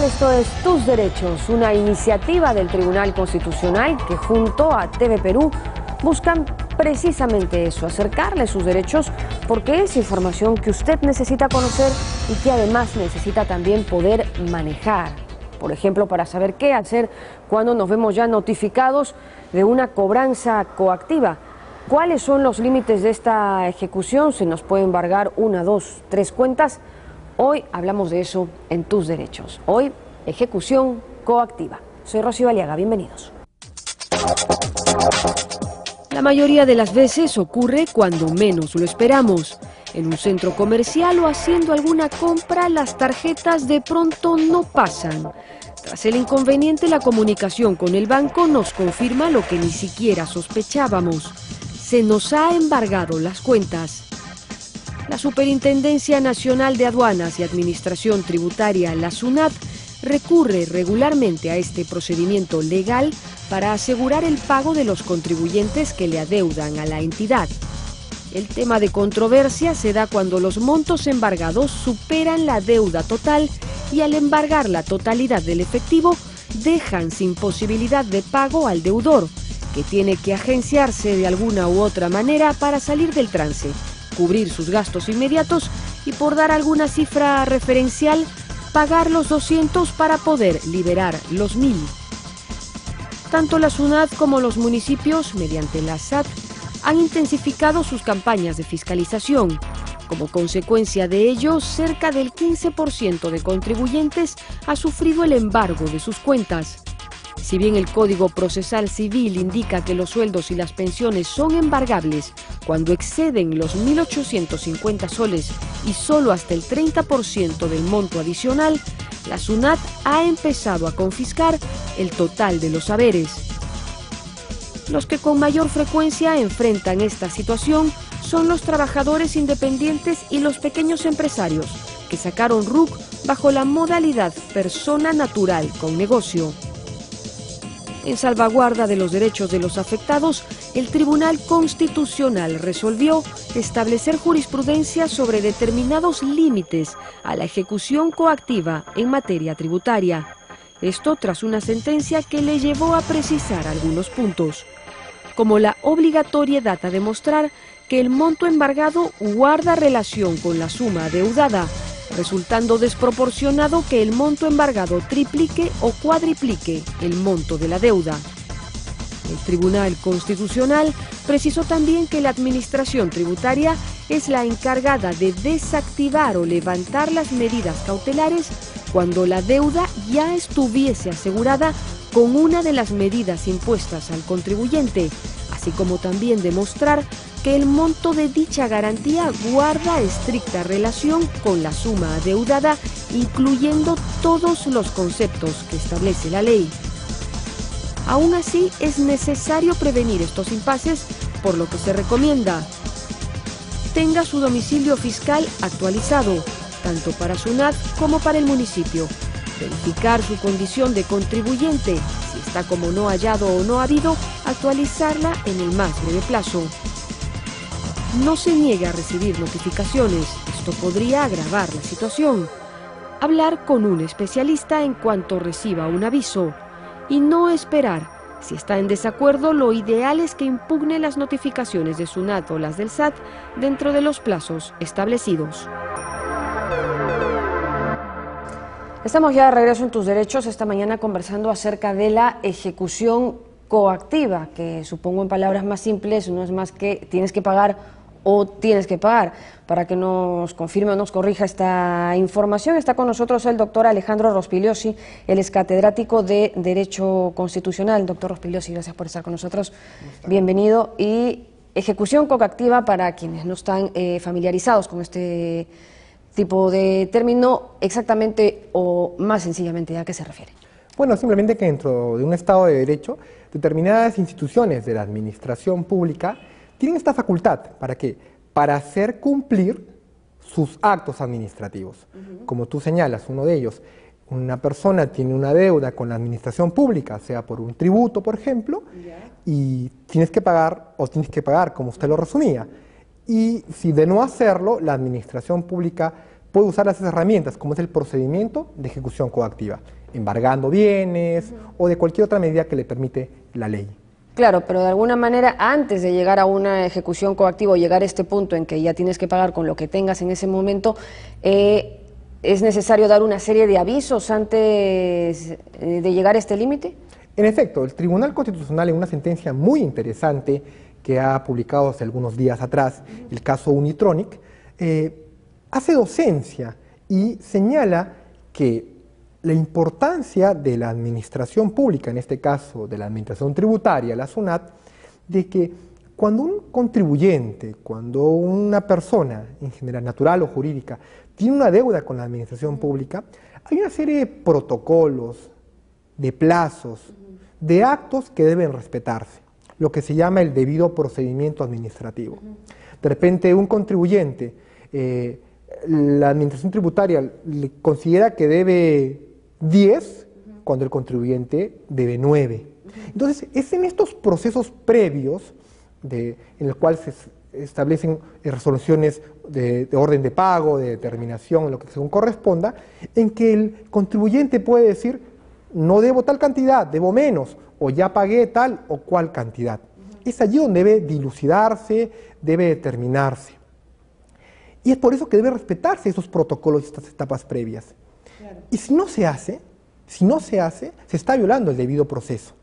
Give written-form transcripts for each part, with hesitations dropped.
tal? Esto es Tus Derechos, una iniciativa del Tribunal Constitucional que junto a TV Perú buscan precisamente eso, acercarle sus derechos, porque es información que usted necesita conocer y que además necesita también poder manejar. Por ejemplo, para saber qué hacer cuando nos vemos ya notificados de una cobranza coactiva. ¿Cuáles son los límites de esta ejecución? ¿Se nos puede embargar una, dos, tres cuentas? Hoy hablamos de eso en Tus Derechos. Hoy, ejecución coactiva. Soy Rocío Aliaga, bienvenidos. La mayoría de las veces ocurre cuando menos lo esperamos. En un centro comercial o haciendo alguna compra, las tarjetas de pronto no pasan. Tras el inconveniente, la comunicación con el banco nos confirma lo que ni siquiera sospechábamos. Se nos ha embargado las cuentas. La Superintendencia Nacional de Aduanas y Administración Tributaria, la SUNAT, recurre regularmente a este procedimiento legal para asegurar el pago de los contribuyentes que le adeudan a la entidad. El tema de controversia se da cuando los montos embargados superan la deuda total y al embargar la totalidad del efectivo dejan sin posibilidad de pago al deudor, que tiene que agenciarse de alguna u otra manera para salir del trance, cubrir sus gastos inmediatos y, por dar alguna cifra referencial, pagar los 200 para poder liberar los 1000. Tanto la SUNAT como los municipios, mediante la SAT, han intensificado sus campañas de fiscalización. Como consecuencia de ello, cerca del 15% de contribuyentes ha sufrido el embargo de sus cuentas. Si bien el Código Procesal Civil indica que los sueldos y las pensiones son embargables cuando exceden los 1.850 soles y solo hasta el 30% del monto adicional, la SUNAT ha empezado a confiscar el total de los haberes. Los que con mayor frecuencia enfrentan esta situación son los trabajadores independientes y los pequeños empresarios, que sacaron RUC bajo la modalidad persona natural con negocio. En salvaguarda de los derechos de los afectados, el Tribunal Constitucional resolvió establecer jurisprudencia sobre determinados límites a la ejecución coactiva en materia tributaria. Esto tras una sentencia que le llevó a precisar algunos puntos, como la obligatoriedad a demostrar que el monto embargado guarda relación con la suma adeudada, resultando desproporcionado que el monto embargado triplique o cuadriplique el monto de la deuda. El Tribunal Constitucional precisó también que la Administración Tributaria es la encargada de desactivar o levantar las medidas cautelares cuando la deuda ya estuviese asegurada con una de las medidas impuestas al contribuyente, así como también demostrar que el monto de dicha garantía guarda estricta relación con la suma adeudada, incluyendo todos los conceptos que establece la ley. Aún así, es necesario prevenir estos impases, por lo que se recomienda: tenga su domicilio fiscal actualizado, tanto para SUNAT como para el municipio. Verificar su condición de contribuyente, si está como no hallado o no habido, actualizarla en el más breve plazo. No se niegue a recibir notificaciones, esto podría agravar la situación. Hablar con un especialista en cuanto reciba un aviso. Y no esperar. Si está en desacuerdo, lo ideal es que impugne las notificaciones de SUNAT o las del SAT dentro de los plazos establecidos. Estamos ya de regreso en Tus Derechos, esta mañana conversando acerca de la ejecución coactiva, que supongo en palabras más simples no es más que tienes que pagar o tienes que pagar. Para que nos confirme o nos corrija esta información, está con nosotros el doctor Alejandro Rospigliosi, él es catedrático de Derecho Constitucional. Doctor Rospigliosi, gracias por estar con nosotros, bienvenido. Y ejecución coactiva, para quienes no están familiarizados con este tipo de término, exactamente o más sencillamente, ¿a qué se refiere? Bueno, simplemente que dentro de un Estado de Derecho, determinadas instituciones de la administración pública tienen esta facultad. ¿Para qué? Para hacer cumplir sus actos administrativos. Como tú señalas, uno de ellos, una persona tiene una deuda con la administración pública, sea por un tributo, por ejemplo, y tienes que pagar, como usted lo resumía. Y si de no hacerlo, la administración pública puede usar las herramientas, como es el procedimiento de ejecución coactiva, embargando bienes o de cualquier otra medida que le permite la ley. Claro, pero de alguna manera, antes de llegar a una ejecución coactiva o llegar a este punto en que ya tienes que pagar con lo que tengas en ese momento, ¿es necesario dar una serie de avisos antes de llegar a este límite? En efecto, el Tribunal Constitucional, en una sentencia muy interesante que ha publicado hace algunos días atrás, el caso Unitronic, hace docencia y señala que la importancia de la administración pública, en este caso de la administración tributaria, la SUNAT, de que cuando un contribuyente, cuando una persona, en general natural o jurídica, tiene una deuda con la administración pública, hay una serie de protocolos, de plazos, de actos que deben respetarse, lo que se llama el debido procedimiento administrativo. De repente un contribuyente, la administración tributaria le considera que debe 10 cuando el contribuyente debe 9. Entonces, es en estos procesos previos en el cual se establecen resoluciones de orden de pago, de determinación, lo que según corresponda, en que el contribuyente puede decir, no debo tal cantidad, debo menos, o ya pagué tal o cual cantidad. Es allí donde debe dilucidarse, debe determinarse. Y es por eso que debe respetarse esos protocolos y estas etapas previas. Claro. Y si no se hace, se está violando el debido proceso.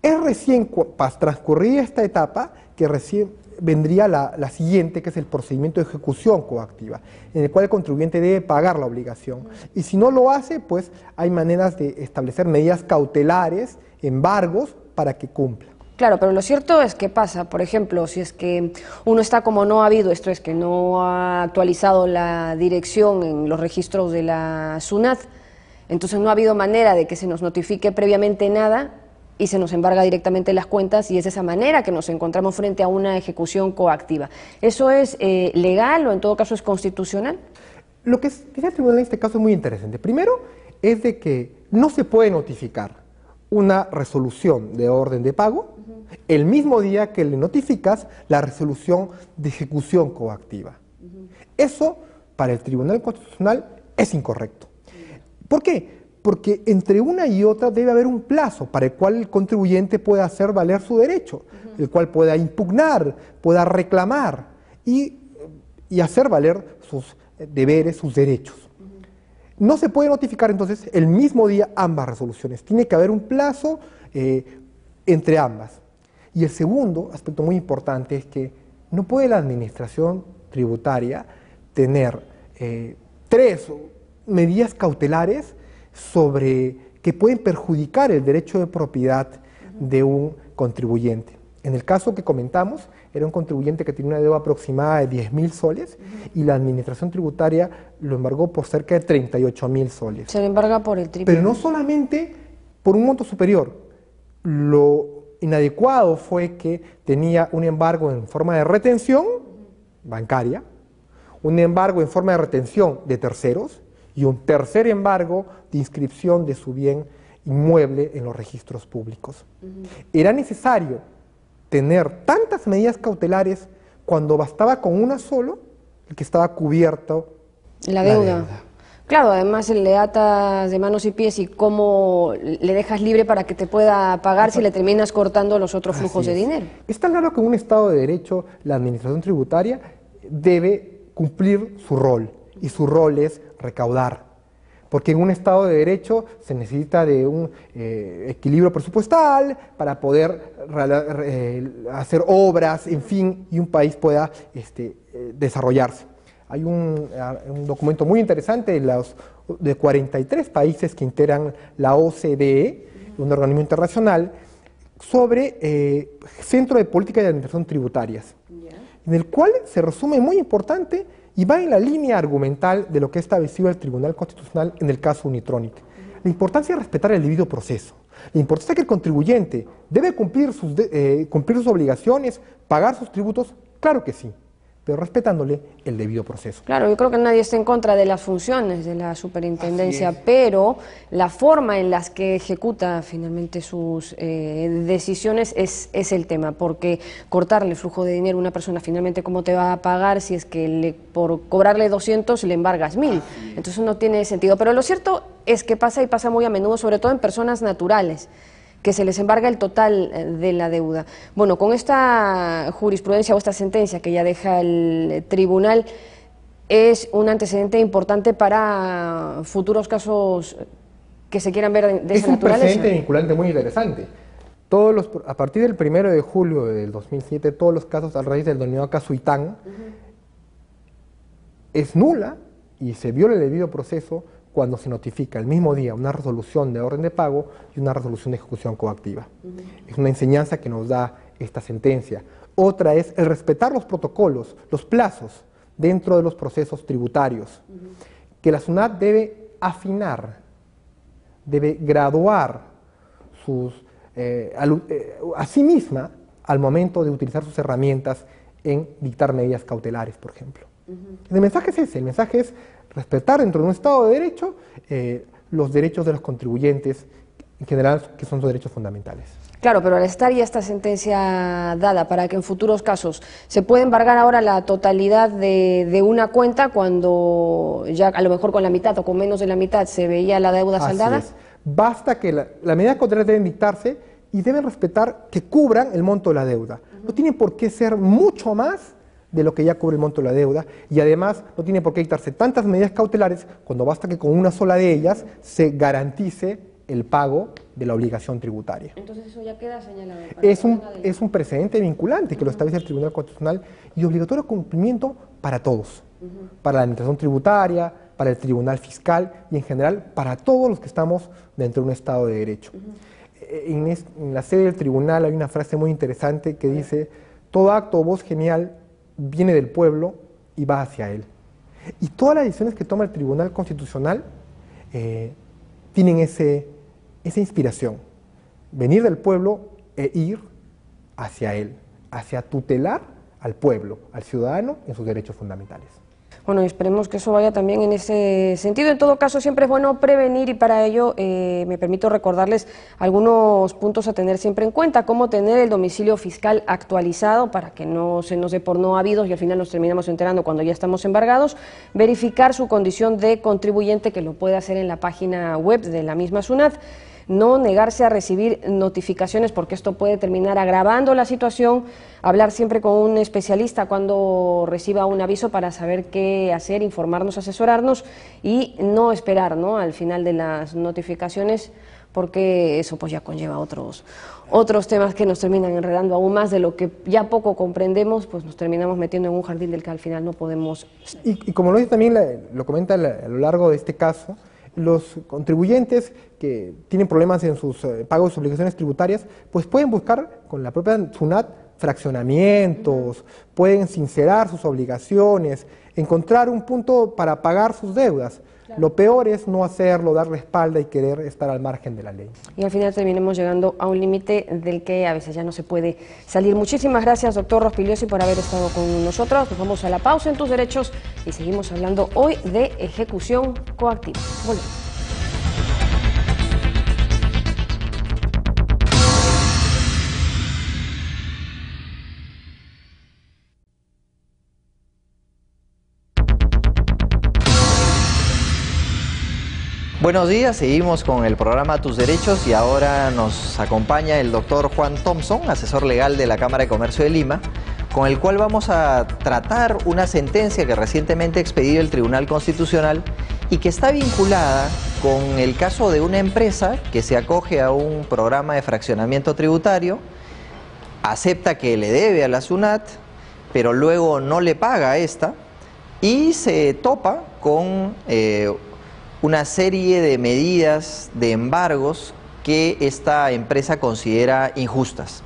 Es recién transcurrida esta etapa que recién vendría la siguiente, que es el procedimiento de ejecución coactiva, en el cual el contribuyente debe pagar la obligación. Y si no lo hace, pues hay maneras de establecer medidas cautelares, embargos, para que cumpla. Claro, pero lo cierto es que pasa, por ejemplo, si es que uno está como no ha habido, esto es que no ha actualizado la dirección en los registros de la SUNAT, entonces no ha habido manera de que se nos notifique previamente nada y se nos embarga directamente las cuentas, y es de esa manera que nos encontramos frente a una ejecución coactiva. ¿Eso es legal o en todo caso es constitucional? Lo que dice el tribunal en este caso es muy interesante. Primero es de que no se puede notificar una resolución de orden de pago el mismo día que le notificas la resolución de ejecución coactiva. Eso, para el Tribunal Constitucional, es incorrecto. ¿Por qué? Porque entre una y otra debe haber un plazo para el cual el contribuyente pueda hacer valer su derecho, el cual pueda impugnar, pueda reclamar y hacer valer sus deberes, sus derechos. No se puede notificar entonces el mismo día ambas resoluciones, tiene que haber un plazo entre ambas. Y el segundo aspecto muy importante es que no puede la administración tributaria tener 3 medidas cautelares que pueden perjudicar el derecho de propiedad de un contribuyente. En el caso que comentamos, era un contribuyente que tenía una deuda aproximada de 10.000 soles y la administración tributaria lo embargó por cerca de 38.000 soles. Se le embarga por el triple. Pero no solamente por un monto superior. Lo inadecuado fue que tenía un embargo en forma de retención bancaria, un embargo en forma de retención de terceros y un tercer embargo de inscripción de su bien inmueble en los registros públicos. Era necesario tener tantas medidas cautelares cuando bastaba con una solo, el que estaba cubierto la deuda. Claro, además le atas de manos y pies y cómo le dejas libre para que te pueda pagar si le terminas cortando los otros flujos de dinero. Es tan claro que en un Estado de Derecho la administración tributaria debe cumplir su rol, y su rol es recaudar. Porque en un Estado de Derecho se necesita de un equilibrio presupuestal para poder hacer obras, en fin, y un país pueda desarrollarse. Hay un documento muy interesante de 43 países que integran la OCDE, un organismo internacional, sobre Centro de Política y Administración Tributarias, en el cual se resume muy importante y va en la línea argumental de lo que ha establecido el Tribunal Constitucional en el caso Unitronic. La importancia de respetar el debido proceso, la importancia de que el contribuyente debe cumplir sus obligaciones, pagar sus tributos, claro que sí, pero respetándole el debido proceso. Claro, yo creo que nadie está en contra de las funciones de la superintendencia, pero la forma en las que ejecuta finalmente sus decisiones es el tema, porque cortarle el flujo de dinero a una persona, finalmente, ¿cómo te va a pagar si es que por cobrarle 200 le embargas 1000? Entonces no tiene sentido. Pero lo cierto es que pasa y pasa muy a menudo, sobre todo en personas naturales, que se les embarga el total de la deuda. Bueno, con esta jurisprudencia o esta sentencia que ya deja el tribunal, es un antecedente importante para futuros casos que se quieran ver de esa naturaleza. Es un precedente vinculante muy interesante. A partir del 1 de julio del 2007, todos los casos a raíz del denominado caso Itán, es nula y se viola el debido proceso cuando se notifica el mismo día una resolución de orden de pago y una resolución de ejecución coactiva. Es una enseñanza que nos da esta sentencia. Otra es el respetar los protocolos, los plazos dentro de los procesos tributarios, que la SUNAT debe afinar, debe graduar a sí misma al momento de utilizar sus herramientas en dictar medidas cautelares, por ejemplo. El mensaje es ese, el mensaje es respetar dentro de un Estado de Derecho los derechos de los contribuyentes, en general, que son sus derechos fundamentales. Claro, pero al estar ya esta sentencia dada para que en futuros casos se pueda embargar ahora la totalidad de una cuenta cuando ya a lo mejor con la mitad o con menos de la mitad se veía la deuda saldada. Así es. Basta que las medidas cautelares deben dictarse y deben respetar que cubran el monto de la deuda. No tiene por qué ser mucho más de lo que ya cubre el monto de la deuda, y además no tiene por qué dictarse tantas medidas cautelares cuando basta que con una sola de ellas se garantice el pago de la obligación tributaria. Entonces eso ya queda señalado. Es un precedente vinculante que lo establece el Tribunal Constitucional y obligatorio cumplimiento para todos, para la administración tributaria, para el Tribunal Fiscal y en general para todos los que estamos dentro de un Estado de Derecho. En la sede del tribunal hay una frase muy interesante que dice: todo acto o voz genial viene del pueblo y va hacia él. Y todas las decisiones que toma el Tribunal Constitucional tienen esa inspiración, venir del pueblo e ir hacia él, hacia tutelar al pueblo, al ciudadano en sus derechos fundamentales. Bueno, esperemos que eso vaya también en ese sentido. En todo caso, siempre es bueno prevenir y para ello me permito recordarles algunos puntos a tener siempre en cuenta, como tener el domicilio fiscal actualizado para que no se nos dé por no habidos y al final nos terminamos enterando cuando ya estamos embargados, verificar su condición de contribuyente, que lo puede hacer en la página web de la misma SUNAT, no negarse a recibir notificaciones porque esto puede terminar agravando la situación, hablar siempre con un especialista cuando reciba un aviso para saber qué hacer, informarnos, asesorarnos y no esperar, ¿no?, al final de las notificaciones, porque eso pues ya conlleva otros temas que nos terminan enredando aún más de lo que ya poco comprendemos, pues nos terminamos metiendo en un jardín del que al final no podemos. Y como lo dice también, lo comenta a lo largo de este caso, los contribuyentes que tienen problemas en sus pagos de sus obligaciones tributarias, pues pueden buscar con la propia SUNAT fraccionamientos, pueden sincerar sus obligaciones, encontrar un punto para pagar sus deudas. Claro. Lo peor es no hacerlo, darle espalda y querer estar al margen de la ley. Y al final terminemos llegando a un límite del que a veces ya no se puede salir. Muchísimas gracias, doctor Rospigliosi, por haber estado con nosotros. Nos vamos a la pausa en Tus Derechos y seguimos hablando hoy de ejecución coactiva. Volvemos. Buenos días, seguimos con el programa Tus Derechos y ahora nos acompaña el doctor Juan Thompson, asesor legal de la Cámara de Comercio de Lima, con el cual vamos a tratar una sentencia que recientemente expedió el Tribunal Constitucional y que está vinculada con el caso de una empresa que se acoge a un programa de fraccionamiento tributario, acepta que le debe a la SUNAT, pero luego no le paga a esta y se topa con una serie de medidas de embargos que esta empresa considera injustas.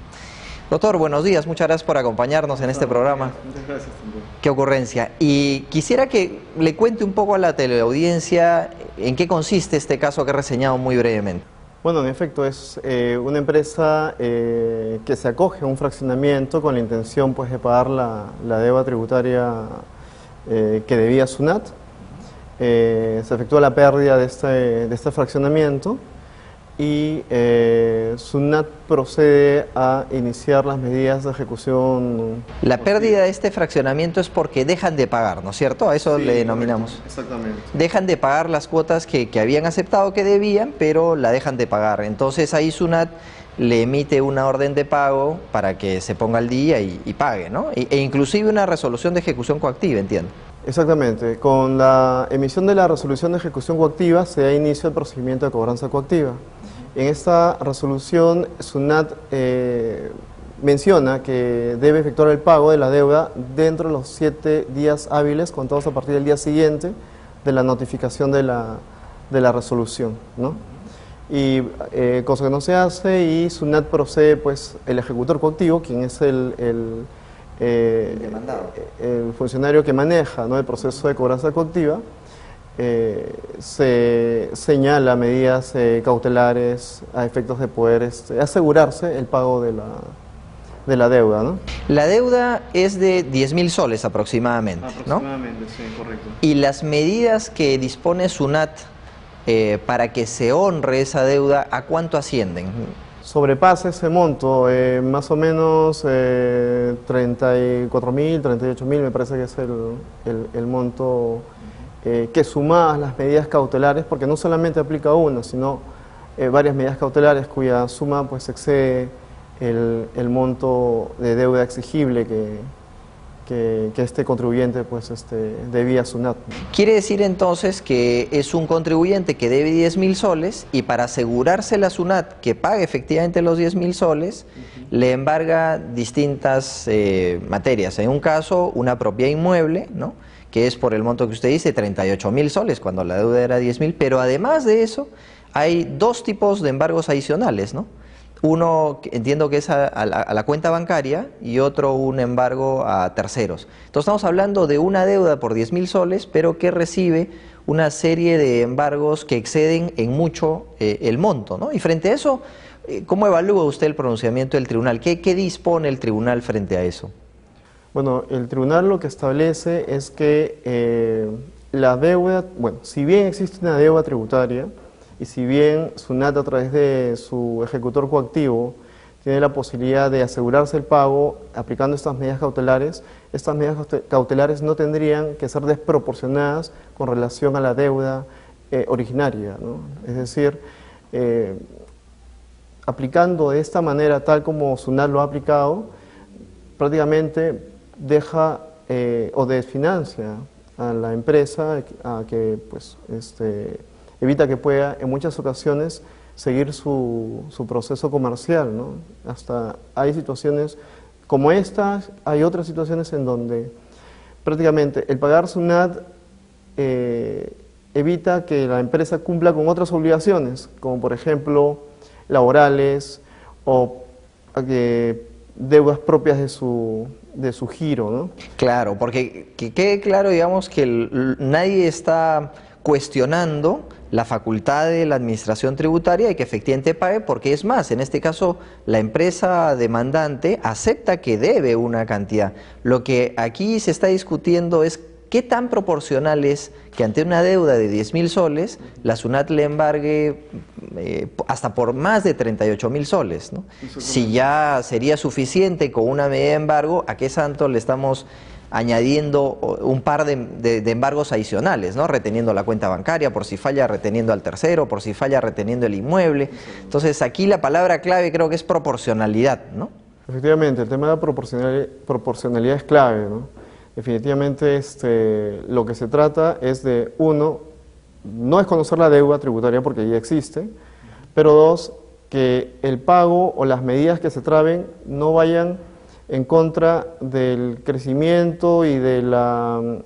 Doctor, buenos días, muchas gracias por acompañarnos en este programa. Muchas gracias también. Qué ocurrencia. Y quisiera que le cuente un poco a la teleaudiencia en qué consiste este caso que he reseñado muy brevemente. Bueno, en efecto, es una empresa que se acoge a un fraccionamiento con la intención pues, de pagar la deuda tributaria que debía SUNAT. Se efectúa la pérdida de este fraccionamiento y SUNAT procede a iniciar las medidas de ejecución. La pérdida de este fraccionamiento es porque dejan de pagar, ¿no es cierto? A eso Sí, le denominamos. correcto, exactamente. Dejan de pagar las cuotas que habían aceptado que debían, pero la dejan de pagar. Entonces ahí SUNAT le emite una orden de pago para que se ponga al día y pague, ¿no? E inclusive una resolución de ejecución coactiva, entiendo. Exactamente. Con la emisión de la resolución de ejecución coactiva se da inicio al procedimiento de cobranza coactiva. En esta resolución, SUNAT menciona que debe efectuar el pago de la deuda dentro de los 7 días hábiles, contados a partir del día siguiente de la notificación de la resolución, ¿no? Y cosa que no se hace, y SUNAT procede, pues, el ejecutor coactivo, quien es el funcionario que maneja, ¿no?, el proceso de cobranza coactiva, se señala medidas cautelares a efectos de poder asegurarse el pago de la deuda, ¿no? La deuda es de 10.000 soles aproximadamente, ¿no? Aproximadamente, sí, correcto. Y las medidas que dispone SUNAT para que se honre esa deuda, ¿a cuánto ascienden? Sobrepasa ese monto, más o menos 34.000, 38.000, me parece que es el monto que sumadas las medidas cautelares, porque no solamente aplica una, sino varias medidas cautelares cuya suma pues excede el monto de deuda exigible que este contribuyente pues debía a SUNAT. Quiere decir entonces que es un contribuyente que debe 10.000 soles y para asegurarse la SUNAT que pague efectivamente los 10.000 soles, le embarga distintas materias. En un caso, una propiedad inmueble, ¿no?, que es por el monto que usted dice, 38.000 soles, cuando la deuda era 10.000, pero además de eso, hay dos tipos de embargos adicionales, ¿no? Uno, entiendo que es a la cuenta bancaria, y otro un embargo a terceros. Entonces estamos hablando de una deuda por 10.000 soles, pero que recibe una serie de embargos que exceden en mucho el monto, ¿no? Y frente a eso, ¿cómo evalúa usted el pronunciamiento del tribunal? ¿Qué dispone el tribunal frente a eso? Bueno, el tribunal lo que establece es que la deuda, bueno, si bien existe una deuda tributaria, y si bien SUNAT a través de su ejecutor coactivo tiene la posibilidad de asegurarse el pago aplicando estas medidas cautelares no tendrían que ser desproporcionadas con relación a la deuda originaria, ¿no? Es decir, aplicando de esta manera tal como SUNAT lo ha aplicado, prácticamente deja o desfinancia a la empresa a que pues evita que pueda en muchas ocasiones seguir su proceso comercial, ¿no? Hasta hay situaciones como estas, hay otras situaciones en donde prácticamente el pagar SUNAT evita que la empresa cumpla con otras obligaciones, como por ejemplo laborales o deudas propias de su giro, ¿no? Claro, porque que quede claro, digamos, que nadie está cuestionando la facultad de la administración tributaria y que efectivamente pague, porque es más, en este caso la empresa demandante acepta que debe una cantidad. Lo que aquí se está discutiendo es qué tan proporcional es que ante una deuda de 10.000 soles la SUNAT le embargue hasta por más de 38.000 soles, ¿no? Si ya sería suficiente con una medida de embargo, ¿a qué santo le estamos añadiendo un par de embargos adicionales, ¿no? Reteniendo la cuenta bancaria, por si falla reteniendo al tercero, por si falla reteniendo el inmueble? Entonces aquí la palabra clave creo que es proporcionalidad, ¿no? Efectivamente, el tema de la proporcionalidad es clave, ¿no? Definitivamente lo que se trata es de, uno, no es conocer la deuda tributaria porque ya existe, pero dos, que el pago o las medidas que se traben no vayan en contra del crecimiento y de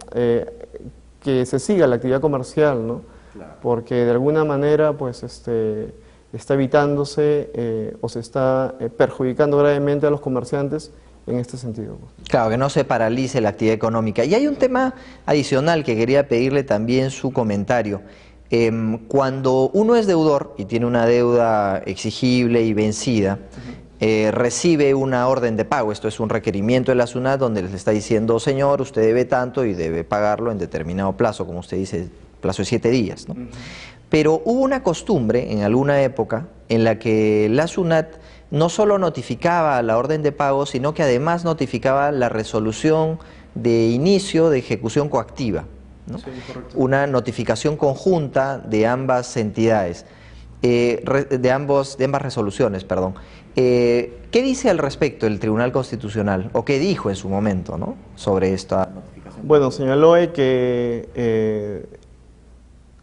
que se siga la actividad comercial, ¿no? Claro. Porque de alguna manera pues está evitándose o se está perjudicando gravemente a los comerciantes en este sentido. Claro, que no se paralice la actividad económica. Y hay un tema adicional que quería pedirle también su comentario. Cuando uno es deudor y tiene una deuda exigible y vencida, recibe una orden de pago. Esto es un requerimiento de la SUNAT donde les está diciendo, señor, usted debe tanto y debe pagarlo en determinado plazo, como usted dice, plazo de 7 días, ¿no? Pero hubo una costumbre en alguna época en la que la SUNAT no solo notificaba la orden de pago, sino que además notificaba la resolución de inicio de ejecución coactiva, ¿no? Sí, una notificación conjunta de ambas entidades, de ambas resoluciones, perdón. ¿Qué dice al respecto el Tribunal Constitucional, o qué dijo en su momento, ¿no?, sobre esta notificación? Bueno, señaló que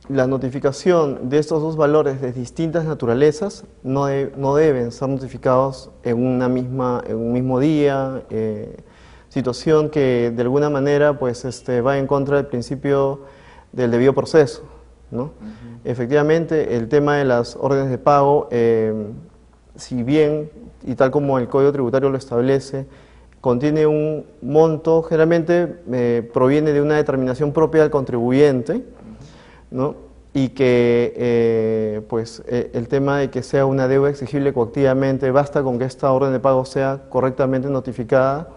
la notificación de estos dos valores de distintas naturalezas no deben ser notificados en un mismo día, situación que de alguna manera pues, va en contra del principio del debido proceso, ¿no? Efectivamente, el tema de las órdenes de pago, si bien, y tal como el Código Tributario lo establece, contiene un monto, generalmente proviene de una determinación propia del contribuyente, ¿no? Y que el tema de que sea una deuda exigible coactivamente, basta con que esta orden de pago sea correctamente notificada,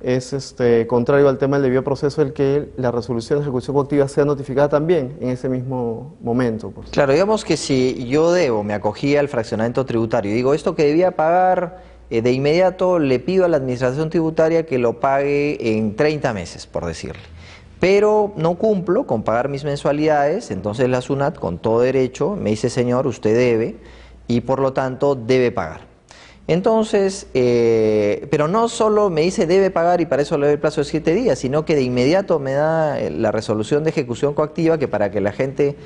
es contrario al tema del debido proceso el que la resolución de ejecución coactiva sea notificada también en ese mismo momento. Pues. Claro, digamos que si yo debo, me acogía al fraccionamiento tributario y digo esto que debía pagar, de inmediato le pido a la administración tributaria que lo pague en 30 meses, por decirle. Pero no cumplo con pagar mis mensualidades, entonces la SUNAT con todo derecho me dice, señor, usted debe y por lo tanto debe pagar. Entonces, pero no solo me dice debe pagar y para eso le doy el plazo de 7 días, sino que de inmediato me da la resolución de ejecución coactiva que para que la gente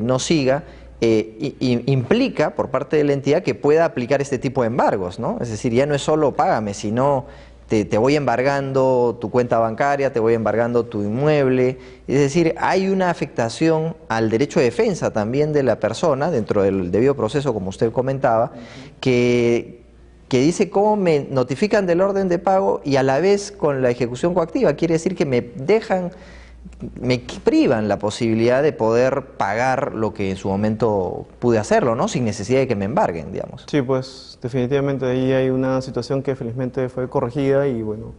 no siga, implica por parte de la entidad que pueda aplicar este tipo de embargos, ¿no? Es decir, ya no es solo págame, sino te voy embargando tu cuenta bancaria, te voy embargando tu inmueble. Es decir, hay una afectación al derecho de defensa también de la persona dentro del debido proceso, como usted comentaba, que dice cómo me notifican del orden de pago y a la vez con la ejecución coactiva. Quiere decir que me privan la posibilidad de poder pagar lo que en su momento pude hacerlo, ¿no? Sin necesidad de que me embarguen, digamos. Sí, pues definitivamente ahí hay una situación que felizmente fue corregida y bueno,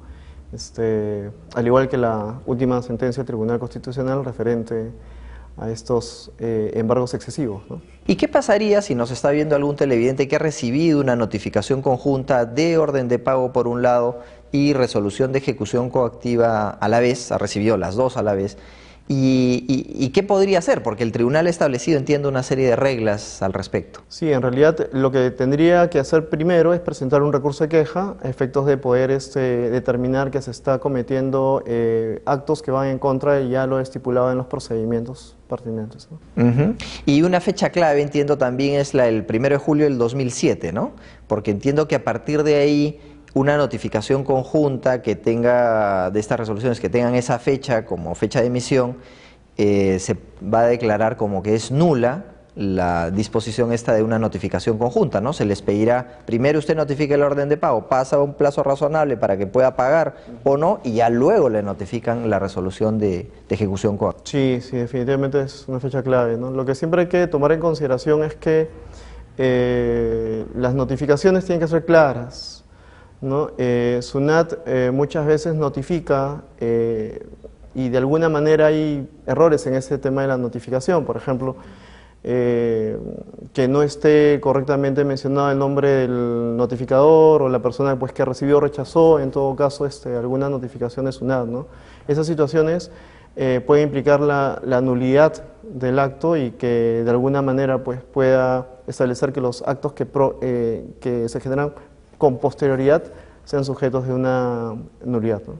al igual que la última sentencia del Tribunal Constitucional referente a estos embargos excesivos, ¿no? ¿Y qué pasaría si nos está viendo algún televidente que ha recibido una notificación conjunta de orden de pago por un lado y resolución de ejecución coactiva a la vez, ha recibido las dos a la vez? ¿Y qué podría hacer? Porque el tribunal ha establecido, entiendo, una serie de reglas al respecto. Sí, en realidad lo que tendría que hacer primero es presentar un recurso de queja a efectos de poder determinar que se está cometiendo actos que van en contra de ya lo estipulado en los procedimientos pertinentes, ¿no? Y una fecha clave, entiendo, también es el 1 de julio del 2007, ¿no? Porque entiendo que a partir de ahí una notificación conjunta que tenga, de estas resoluciones que tengan esa fecha como fecha de emisión, se va a declarar como que es nula la disposición esta de una notificación conjunta, ¿no? Se les pedirá, primero usted notifique el orden de pago, pasa un plazo razonable para que pueda pagar o no, y ya luego le notifican la resolución de ejecución coactiva. Sí, sí, definitivamente es una fecha clave, ¿no? Lo que siempre hay que tomar en consideración es que las notificaciones tienen que ser claras, ¿no? SUNAT muchas veces notifica y de alguna manera hay errores en ese tema de la notificación, por ejemplo, que no esté correctamente mencionado el nombre del notificador o la persona pues, que recibió o rechazó, en todo caso, alguna notificación de SUNAT, ¿no? Esas situaciones pueden implicar la nulidad del acto y que de alguna manera pues, pueda establecer que los actos que se generan con posterioridad sean sujetos de una nulidad, ¿no?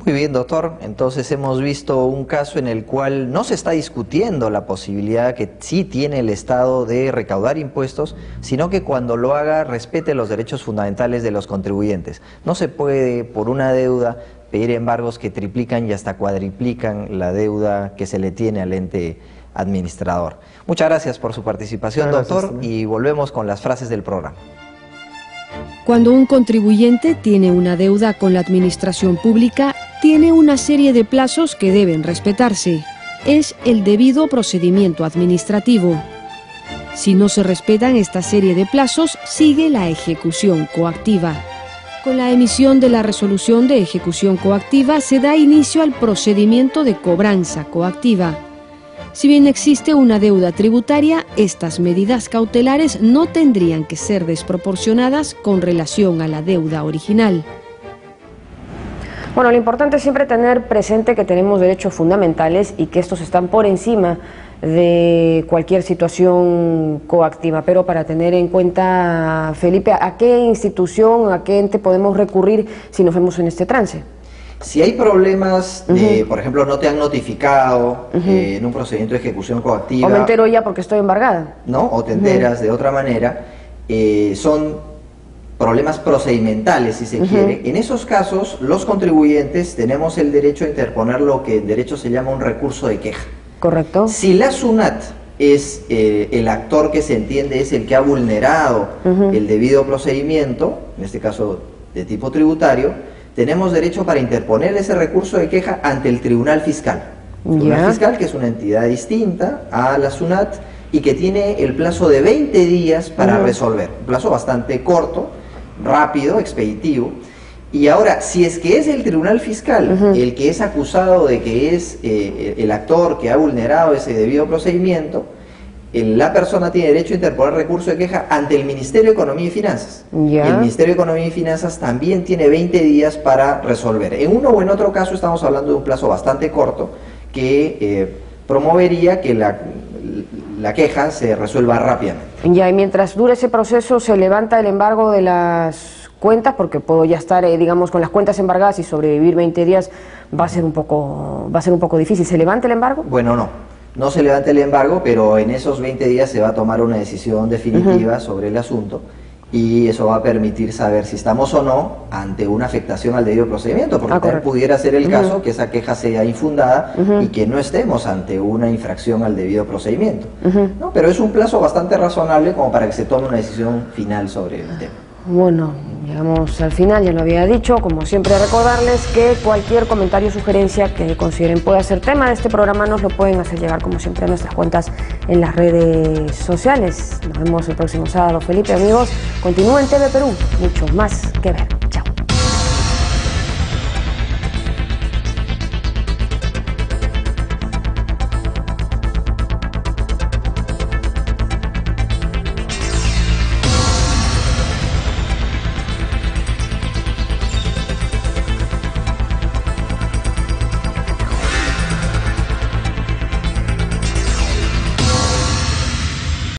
Muy bien, doctor. Entonces hemos visto un caso en el cual no se está discutiendo la posibilidad que sí tiene el Estado de recaudar impuestos, sino que cuando lo haga respete los derechos fundamentales de los contribuyentes. No se puede, por una deuda, pedir embargos que triplican y hasta cuadriplican la deuda que se le tiene al ente administrador. Muchas gracias por su participación, doctor, y volvemos con las frases del programa. Cuando un contribuyente tiene una deuda con la administración pública, tiene una serie de plazos que deben respetarse. es el debido procedimiento administrativo. Si no se respetan esta serie de plazos, sigue la ejecución coactiva. Con la emisión de la resolución de ejecución coactiva se da inicio al procedimiento de cobranza coactiva. Si bien existe una deuda tributaria, estas medidas cautelares no tendrían que ser desproporcionadas con relación a la deuda original. Bueno, lo importante es siempre tener presente que tenemos derechos fundamentales y que estos están por encima de cualquier situación coactiva. Pero para tener en cuenta, Felipe, ¿a qué institución, a qué ente podemos recurrir si nos vemos en este trance? Si hay problemas de, por ejemplo, no te han notificado en un procedimiento de ejecución coactiva... O me entero ya porque estoy embargada. ¿No? O te enteras de otra manera, son problemas procedimentales, si se quiere. En esos casos, los contribuyentes tenemos el derecho a interponer lo que en derecho se llama un recurso de queja. Correcto. Si la SUNAT es el actor que se entiende es el que ha vulnerado el debido procedimiento, en este caso de tipo tributario, tenemos derecho para interponer ese recurso de queja ante el Tribunal Fiscal. El Tribunal Fiscal, que es una entidad distinta a la SUNAT y que tiene el plazo de 20 días para resolver. Un plazo bastante corto, rápido, expeditivo. Y ahora, si es que es el Tribunal Fiscal el que es acusado de que es el actor que ha vulnerado ese debido procedimiento, la persona tiene derecho a interponer recurso de queja ante el Ministerio de Economía y Finanzas. Y el Ministerio de Economía y Finanzas también tiene 20 días para resolver. En uno o en otro caso estamos hablando de un plazo bastante corto que promovería que la queja se resuelva rápidamente. Ya, y mientras dure ese proceso se levanta el embargo de las cuentas, porque puedo ya estar, digamos, con las cuentas embargadas y sobrevivir 20 días va a ser un poco difícil. ¿Se levanta el embargo? Bueno, no se levanta el embargo, pero en esos 20 días se va a tomar una decisión definitiva sobre el asunto y eso va a permitir saber si estamos o no ante una afectación al debido procedimiento, porque también pudiera ser el caso que esa queja sea infundada y que no estemos ante una infracción al debido procedimiento. ¿No? Pero es un plazo bastante razonable como para que se tome una decisión final sobre el tema. Bueno, llegamos al final, ya lo había dicho, como siempre recordarles que cualquier comentario o sugerencia que consideren pueda ser tema de este programa nos lo pueden hacer llegar como siempre a nuestras cuentas en las redes sociales. Nos vemos el próximo sábado. Felipe, amigos, continúen en TV Perú, mucho más que ver.